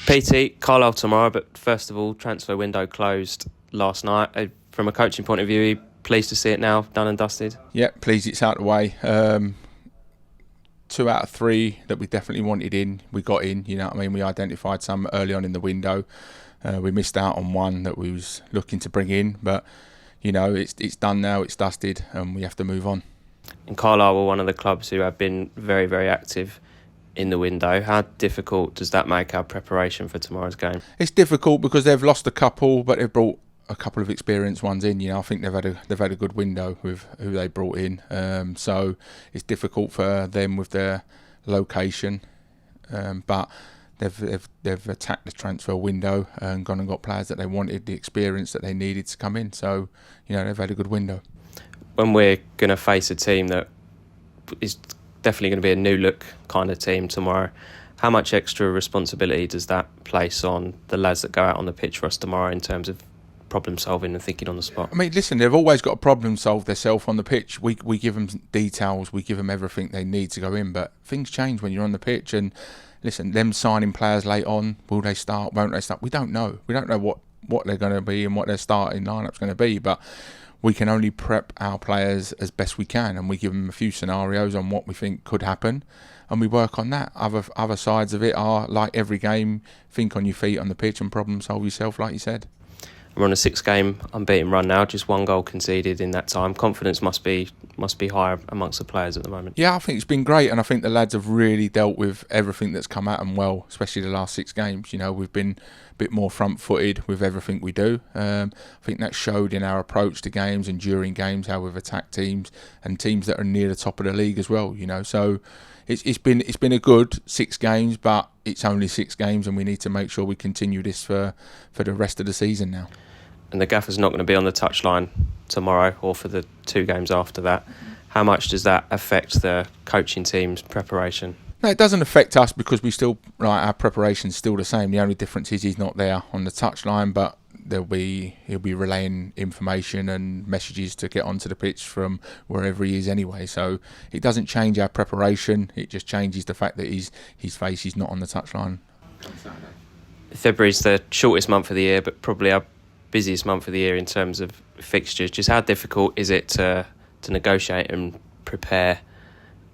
PT, Carlisle tomorrow, but first of all, transfer window closed last night. From a coaching point of view, are you pleased to see it now done and dusted? Yeah, pleased it's out of the way. 2 out of 3 that we definitely wanted in, we got in. You know what I mean? We identified some early on in the window. We missed out on one that we was looking to bring in, but you know it's done now. It's dusted, and we have to move on. And Carlisle were one of the clubs who have been very, very active in the window. How difficult does that make our preparation for tomorrow's game? It's difficult because they've lost a couple, but they've brought a couple of experienced ones in. You know, I think they've had a good window with who they brought in. So it's difficult for them with their location, but they've attacked the transfer window and gone and got players that they wanted, the experience that they needed to come in. So you know, they've had a good window. When we're going to face a team that is definitely going to be a new look kind of team tomorrow, how much extra responsibility does that place on the lads that go out on the pitch for us tomorrow in terms of problem solving and thinking on the spot? I mean, listen, they've always got to problem solve themselves on the pitch. We give them details, we give them everything they need to go in, but things change when you're on the pitch. And listen, them signing players late on, will they start, won't they start? We don't know. We don't know what they're going to be and what their starting lineup's going to be, but we can only prep our players as best we can, and we give them a few scenarios on what we think could happen, and we work on that. Other sides of it are, like every game, think on your feet on the pitch and problem solve yourself, like you said. We're on a 6-game unbeaten run now, just 1 goal conceded in that time. Confidence must be higher amongst the players at the moment. Yeah, I think it's been great, and I think the lads have really dealt with everything that's come at them well, especially the last 6 games. You know, we've been a bit more front-footed with everything we do. I think that showed in our approach to games and during games, how we've attacked teams and teams that are near the top of the league as well. You know, so it's been a good 6 games, but it's only 6 games, and we need to make sure we continue this for the rest of the season now. And the gaffer's not going to be on the touchline tomorrow or for the 2 games after that. How much does that affect the coaching team's preparation? No, it doesn't affect us because we still, our preparation's still the same. The only difference is he's not there on the touchline, but he'll be relaying information and messages to get onto the pitch from wherever he is anyway. So it doesn't change our preparation. It just changes the fact that his face is not on the touchline on Saturday. February's the shortest month of the year, but probably our busiest month of the year in terms of fixtures. Just how difficult is it to negotiate and prepare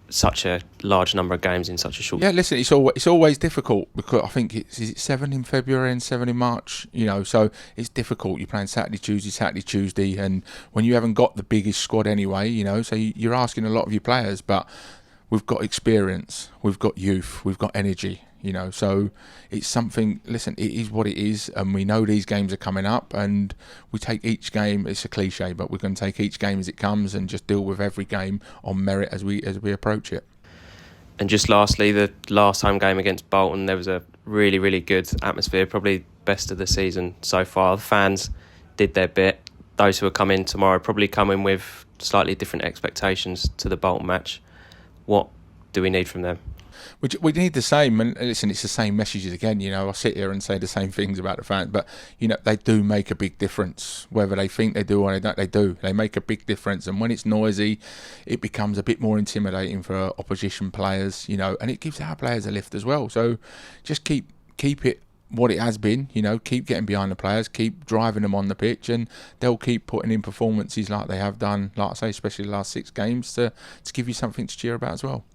such a large number of games in such a short? Yeah, listen, it's always difficult because I think is it 7 in February and 7 in March. You know, so it's difficult. You're playing Saturday, Tuesday, and when you haven't got the biggest squad anyway, you know, so you're asking a lot of your players, but we've got experience, we've got youth, we've got energy. You know, so it's something, listen, it is what it is, and we know these games are coming up, and we take each game, it's a cliche, but we're going to take each game as it comes and just deal with every game on merit as we approach it. And just lastly, the last home game against Bolton, there was a really, really good atmosphere, probably best of the season so far. The fans did their bit. Those who are coming tomorrow probably come in with slightly different expectations to the Bolton match. What do we need from them? We need the same, and listen, it's the same messages again. You know, I sit here and say the same things about the fans, but you know, they do make a big difference. Whether they think they do or they don't, they do. They make a big difference, and when it's noisy, it becomes a bit more intimidating for opposition players. You know, and it gives our players a lift as well. So, just keep it what it has been. You know, keep getting behind the players, keep driving them on the pitch, and they'll keep putting in performances like they have done. Like I say, especially the last 6 games to give you something to cheer about as well.